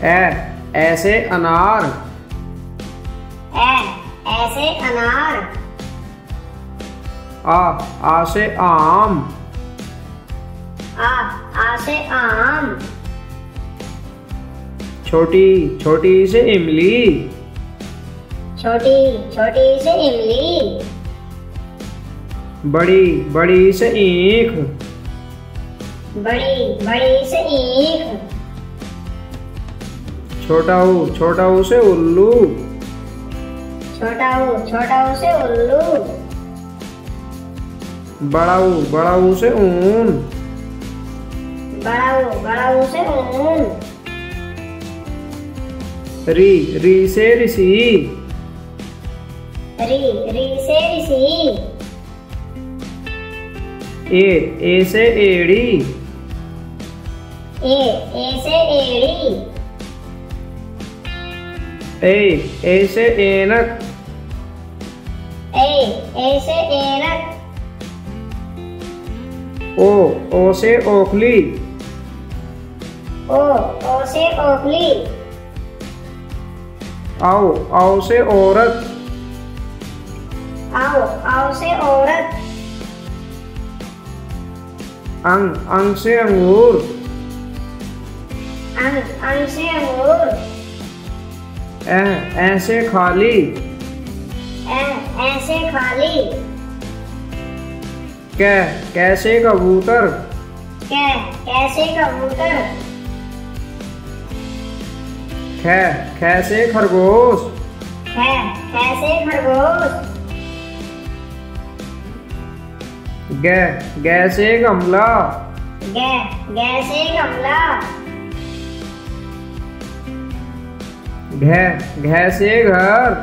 ऐसे अनार। ऐसे अनार। आ से आम। आ से आम। छोटी छोटी से इमली। छोटी छोटी से इमली। बड़ी बड़ी से ईख। बड़ी बड़ी से ईख। छोटा ऊ से उल्लू। छोटा ऊ से उल्लू। बड़ा ऊ से ऊन। बड़ा ऊ से ऊन। री से ऋषि। री से ऋषि। ए से एड़ी। ए से एड़ी। ए से ऐनक। ए से ऐनक। ओ से ओखली। ओ से ओखली। आओ से औरत। आओ से औरत। अंग से अंगूर। अंग से अंगूर। ऐसे खाली। ऐसे खाली। कैसे कबूतर। कैसे कबूतर। कैसे खरगोश। कैसे खरगोश। गैसे गमला। गैसे गमला। घे से घर।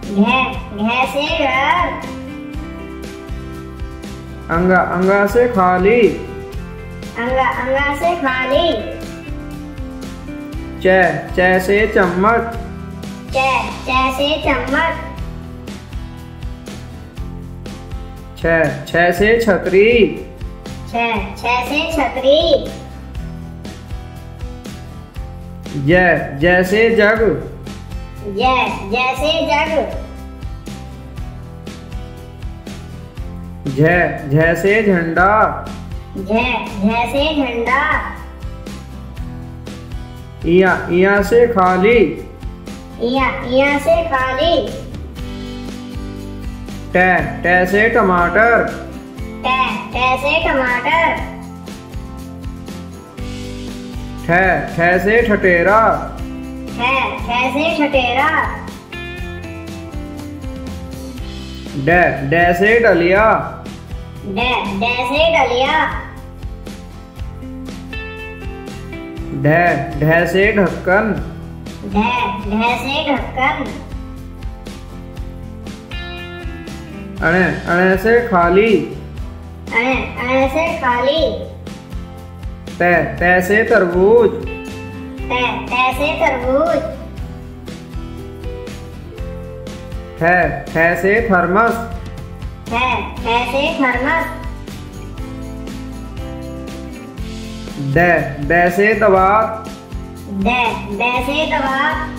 घे से घर। अंगा से खाली। अंगा से खाली। चे से चम्मच। चे से चम्मच। छ से छतरी। छ से छतरी। जैसे जग। जैसे जग। झैसे झंडा। झैसे झंडा। इया से खाली। इया से खाली। टे से टमाटर। टे से टमाटर। ठे से ठटेरा। ठे से ठटेरा। डे से डलिया। डे से डलिया। ढे से ढक्कन। ढे से ढक्कन। अणे से खाली। अणे से खाली। ते से तरबूज। ते से तरबूज। थे से थर्मस। थे से थर्मस। दे से दवात। दे से दवात।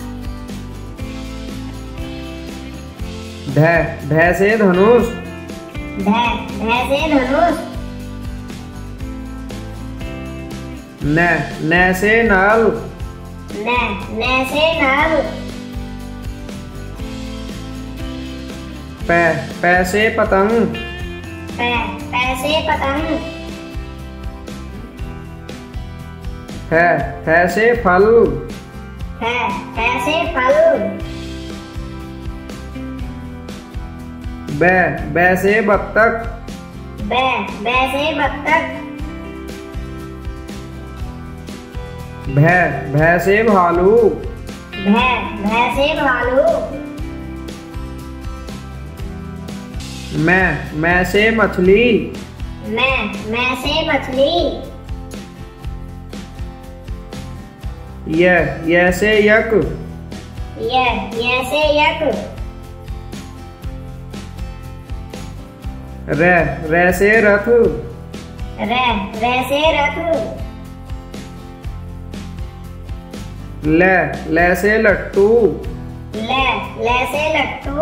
ढे से धनुष। ढे से धनुष। न से नल। न से नल। पै से पतंग। पै से पतंग। फै से फल। फै से फल। बै से बत्तख। बै से बत्तख। भै से भालू। भै से भालू। मैं से मछली। मैं से मछली। ये से यक। ये से यक। रे से रथ। रे से रथ। ले से लट्टू। ले से लट्टू।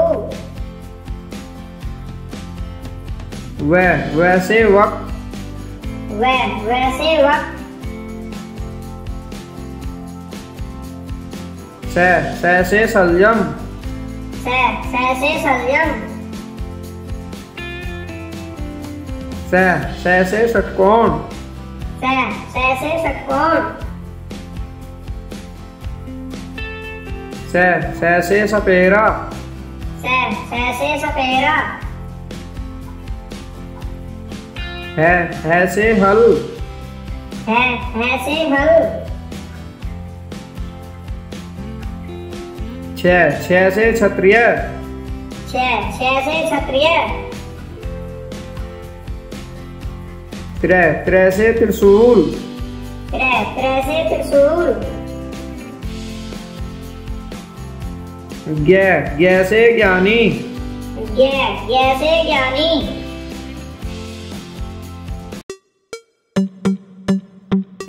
वैसे वक्त। वैसे वक्त। से सलजम। से सलजम। से षटकोण। से षटकोण। से सपेरा। से सपेरा। है से हल। है से हल। छ से क्षत्रिय। छ से क्षत्रिय। त्रै से त्रिशूल। त्रै से त्रिशूल। ज्ञ से ज्ञानी। ज्ञ से ज्ञानी।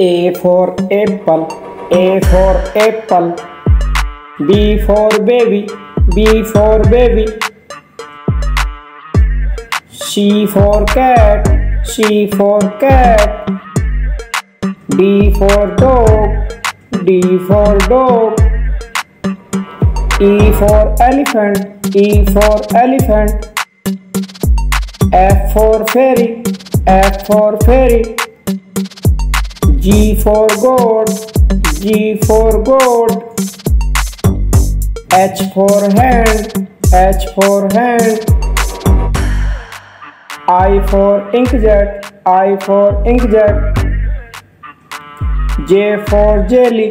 A for apple, A for apple. B for baby, B for baby. C for cat, C for cat. D for dog, D for dog. E for elephant, E for elephant. F for fairy, F for fairy. G for goat, G for goat. H for hand, H for hand. I for inkjet, I for inkjet. J for jelly,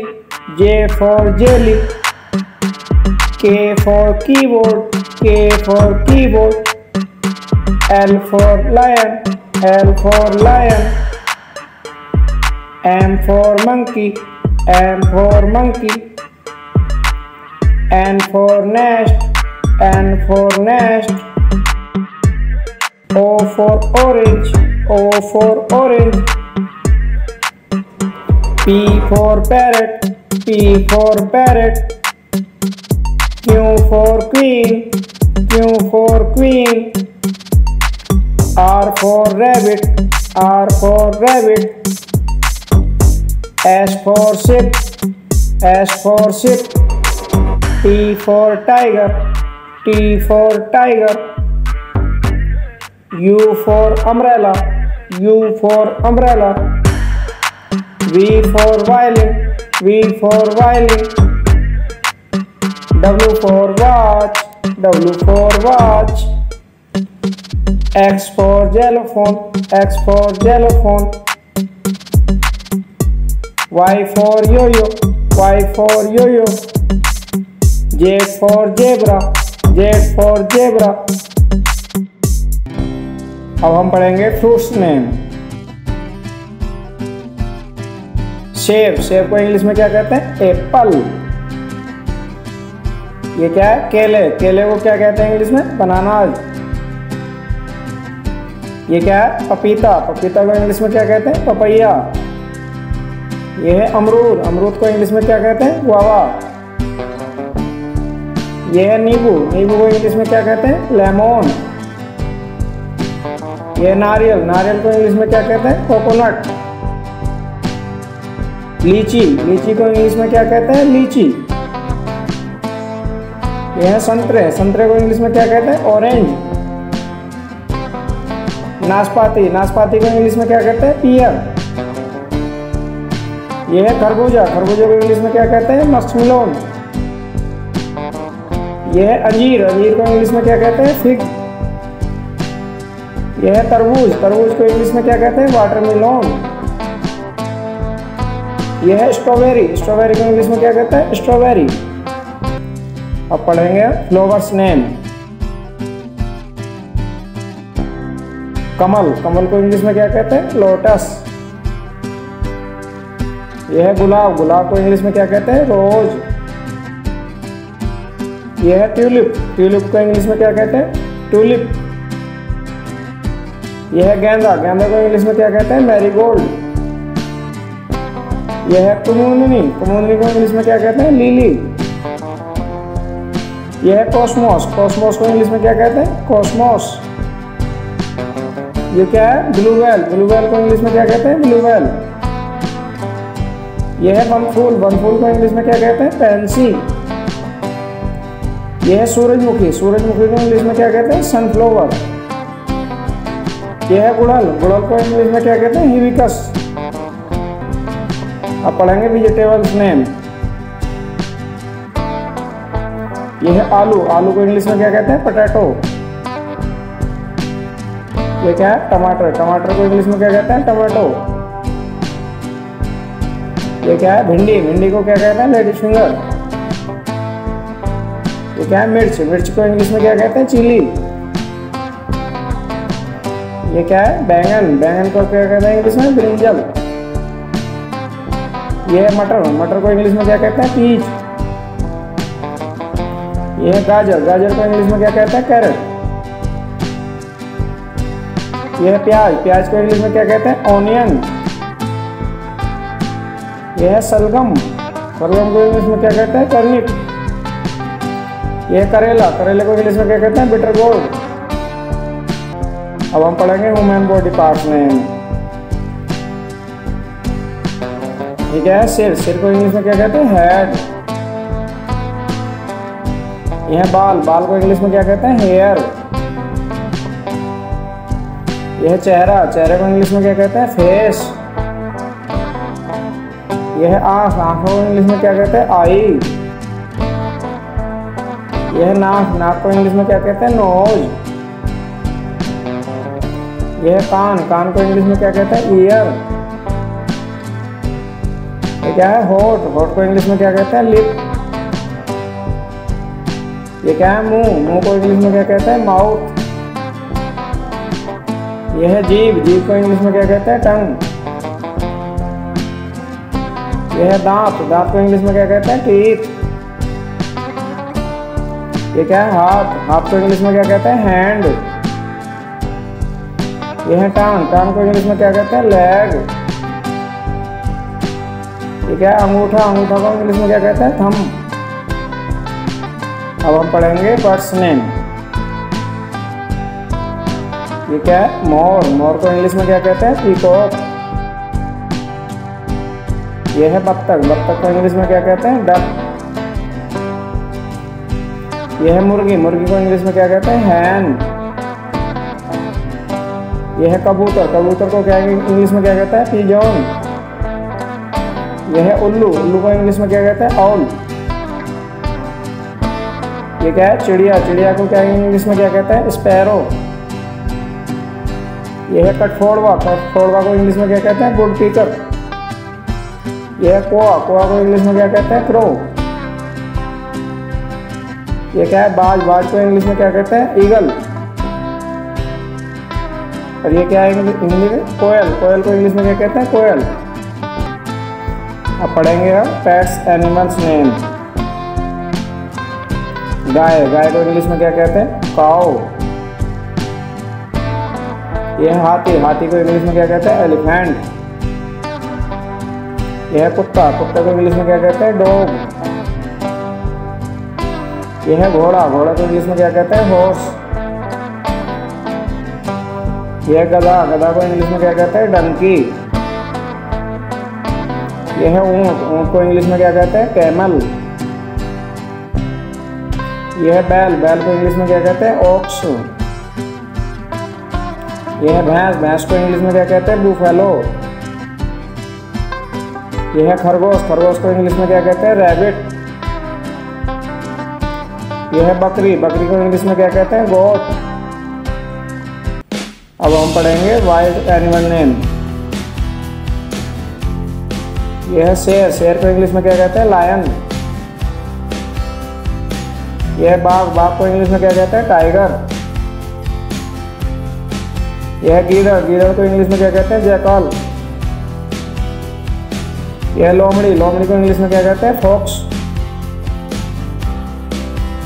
J for jelly. K for keyboard, K for keyboard. L for lion, L for lion. M for monkey, M for monkey. N for nest, N for nest. O for orange, O for orange. P for parrot, P for parrot. Q for queen, Q for queen. R for rabbit, R for rabbit. S for ship, S for ship. T for tiger, T for tiger. U for umbrella, U for umbrella. V for violin, V for violin. W for watch, W for watch. X for xylophone, X for xylophone. Y for yo-yo, Y for yo-yo. Z for zebra, Z for zebra. अब हम पढ़ेंगे fruits name. सेब, सेब को English में क्या कहते हैं? एप्पल। ये क्या है? केले, केले को क्या कहते हैं इंग्लिश में? बनानास। ये क्या है? पपीता, पपीता को इंग्लिश में क्या कहते हैं? पपैया। ये है अमरूद, अमरूद को इंग्लिश में क्या कहते हैं? गुआवा। ये है नींबू, नींबू को इंग्लिश में क्या कहते हैं? लेमन। ये नारियल, नारियल को इंग्लिश में क्या कहते हैं? कोकोनट। लीची, लीची को इंग्लिश में क्या कहते हैं? लीची। ये है संतरे, संतरे को इंग्लिश में क्या कहते हैं? ऑरेंज। नाशपाती, नाशपाती को इंग्लिश में क्या कहते हैं? पियर। ये है खरबूजा, खरबूजे को इंग्लिश में क्या कहते हैं? मस्कमेलन। ये है अंजीर, अंजीर को इंग्लिश में क्या कहते हैं? फिग। ये है तरबूज, तरबूज को इंग्लिश में क्या कहते हैं? वाटरमेलन। ये है स्ट्रॉबेरी, स्ट्रॉबेरी को इंग्लिश में क्या कहते हैं? स्ट्रॉबेरी। अब पढ़ेंगे फ्लावर्स नेम। कमल, कमल को इंग्लिश में क्या कहते हैं? लोटस। यह है गुलाब, गुलाब को इंग्लिश में क्या कहते हैं? रोज। यह है ट्यूलिप, ट्यूलिप को इंग्लिश में क्या कहते हैं? ट्यूलिप। यह है गेंदा, गेंदा को इंग्लिश में क्या कहते हैं? मैरीगोल्ड। यह है कुमुदनी, कुमुदनी को इंग्लिश में क्या कहते हैं? लिली। यह है कॉस्मोस, कॉस्मोस को इंग्लिश में क्या कहते हैं? कॉस्मोस। ये क्या है? ब्लू व्हेल, ब्लू व्हेल को इंग्लिश में क्या कहते हैं? Blue whale. यह है बनफूल, बनफूल को इंग्लिश में क्या कहते हैं? पैंसी। यह है सूरजमुखी, सूरजमुखी को इंग्लिश में क्या कहते हैं? सनफ्लावर। यह है गुड़हल, गुड़हल को इंग्लिश में क्या कहते हैं? हिबिस्कस। अब पढ़ेंगे वेजिटेबल्स नेम। यह है आलू, आलू को इंग्लिश में क्या कहते हैं? पोटैटो। ये क्या है? टमाटर, टमाटर को इंग्लिश में क्या कहते हैं? टमाटो। ये क्या है? भिंडी, भिंडी को क्या कहते हैं? Ladies finger. ये क्या है? मिर्च, मिर्च को इंग्लिश में क्या कहते हैं? चिली। ये क्या है? बैंगन, बैंगन को क्या कहते हैं इंग्लिश में? ब्रिंजल। ये है मटर, मटर को इंग्लिश में क्या कहते हैं? पीच। ये है गाजर, गाजर को इंग्लिश में क्या कहते हैं? कैरेट। ये है प्याज, प्याज को इंग्लिश में क्या कहते हैं? ऑनियन। यह है सलगम, सलगम को इंग्लिश में क्या कहते हैं? टर्निप। यह है करेला, करेले को इंग्लिश में क्या कहते हैं? Bitter gourd. अब हम पढ़ेंगे ह्यूमन बॉडी पार्ट्स नेम। ठीक है? सिर, सिर को इंग्लिश में क्या कहते हैं? हेड। यह है बाल, बाल को इंग्लिश में क्या कहते हैं? हेयर। यह है चेहरा, चेहरे को इंग्लिश में क्या कहते हैं? फेस। यह है आँख, आँखों को इंग्लिश में क्या कहते हैं? आई। यह है नाक, नाक को इंग्लिश में क्या कहते हैं? नोज। यह है कान, कान को इंग्लिश में क्या कहते हैं? ईयर। ये क्या है? होठ, होठ को इंग्लिश में क्या कहते हैं? लिप। ये क्या है? मुंह, मुंह को इंग्लिश में क्या कहते हैं? माउथ। यह है जीभ, जीभ को इंग्लिश में क्या कहते हैं? टंग। यह है दांत, दांत को इंग्लिश में क्या कहते हैं? टीथ। ये क्या है? हाथ, हाथ को इंग्लिश में क्या कहते हैं? हैंड। यह है टांग, टांग को इंग्लिश में क्या कहते हैं? लेग। ये क्या है? अंगूठा, अंगूठा को इंग्लिश में क्या कहते हैं? थंब। अब हम पढ़ेंगे बर्ड्स नेम। ये क्या है? मोर, मोर को इंग्लिश में क्या कहते हैं? पीकॉक। ये है बत्तख, बत्तख को इंग्लिश में क्या कहते हैं? डक। यह है मुर्गी, मुर्गी को इंग्लिश में क्या कहते हैं? हैन। यह है कबूतर, कबूतर को क्या इंग्लिश में क्या कहता है? पिजॉन। यह है उल्लू, उल्लू को इंग्लिश में क्या कहते हैं? ऑल। ये क्या है? चिड़िया, चिड़िया को क्या इंग्लिश में क्या कहते हैं? स्पैरो। यह है कठफोड़वा, कठफोड़वा को इंग्लिश में क्या कहते हैं? वुड पीकर। यह है कोआ, कोआ को इंग्लिश में क्या कहते हैं? क्रो। ये क्या है? बाज, बाज को इंग्लिश में क्या कहते हैं? ईगल। और ये क्या है इंग्लिश में? कोयल, कोयल को इंग्लिश में क्या कहते हैं? कोयल। अब पढ़ेंगे हम पेट्स एनिमल्स नेम। गाय, गाय को इंग्लिश में क्या कहते हैं? काऊ। यह है हाथी, हाथी को इंग्लिश में क्या कहते हैं? एलिफेंट। यह है कुत्ता, कुत्ते को इंग्लिश में क्या कहते हैं? डॉग। यह है घोड़ा, घोड़ा को इंग्लिश में क्या कहते हैं? हॉर्स। यह है गधा, गधा को इंग्लिश में क्या कहते हैं? डंकी। यह है ऊंट, ऊंट को इंग्लिश में क्या कहते हैं? कैमल। यह है बैल, बैल को इंग्लिश में क्या कहते हैं? ऑक्स। यह है भैंस, भैंस को इंग्लिश में क्या कहते हैं? बूफेलो। यह है खरगोश, खरगोश को इंग्लिश में क्या कहते हैं? रैबिट। यह है बकरी, बकरी को इंग्लिश में क्या कहते हैं? गोट। अब हम पढ़ेंगे वाइल्ड एनिमल नेम। यह है शेर, शेर को इंग्लिश में क्या कहते हैं? लायन। यह है बाघ, बाघ को इंग्लिश में क्या कहते हैं? टाइगर। यह है गीदड़, गीदड़ को इंग्लिश में क्या कहते हैं? जैकल। यह है लोमड़ी, लोमड़ी को इंग्लिश में क्या कहते हैं? फॉक्स।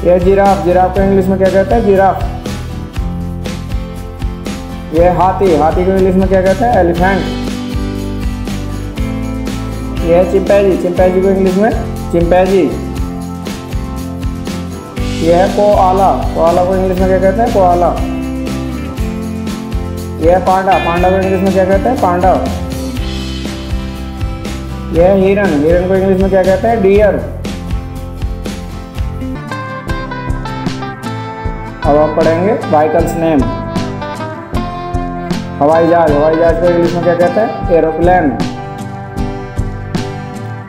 यह है जिराफ, जिराफ को इंग्लिश में क्या कहते हैं? जिराफ। यह है हाथी, हाथी को इंग्लिश में क्या कहते हैं? एलिफेंट। ये है चिंपैंजी, चिंपैंजी को इंग्लिश में चिंपैंजी। ये है कोआला, कोआला को इंग्लिश में क्या कहते हैं? कोआला। ये है पांडा, पांडा को इंग्लिश में क्या कहते हैं? पांडा। ये है हिरन, हिरन को इंग्लिश में क्या कहते हैं? डियर। अब आप पढ़ेंगे व्हीकल्स नेम। हवाई जहाज, हवाई जहाज को इंग्लिश में क्या कहते हैं? एरोप्लेन।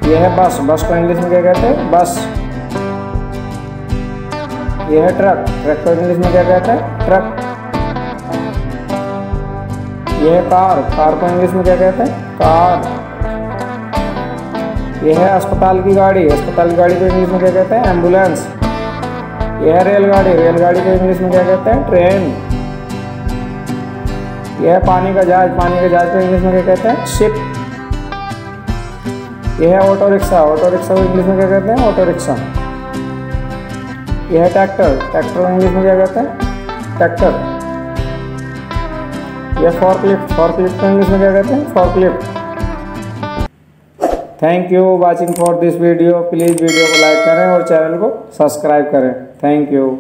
ये है बस, बस को इंग्लिश में क्या कहते हैं? बस। ये है ट्रक, ट्रक को इंग्लिश में क्या कहते हैं? ट्रक। ये है कार, कार को इंग्लिश में क्या कहते हैं? कार। ये है अस्पताल की गाड़ी, अस्पताल की गाड़ी को इंग्लिश में क्या कहते हैं? एम्बुलेंस। ये है रेलगाड़ी, रेलगाड़ी को इंग्लिश में क्या कहते हैं? ट्रेन। यह है पानी का जहाज, पानी के जहाज को इंग्लिश में क्या कहते हैं? शिप। यह है ऑटो रिक्शा, ऑटो रिक्शा को इंग्लिश में क्या कहते हैं? Auto rickshaw. यह है ट्रैक्टर, ट्रैक्टर को इंग्लिश में क्या कहते हैं? ट्रैक्टर। यह फॉर्कलिफ्ट, फॉर्कलिफ्ट को इंग्लिश में क्या कहते हैं? Forklift. Thank you watching for this video. Please video को लाइक करें और चैनल को सब्सक्राइब करें। Thank you.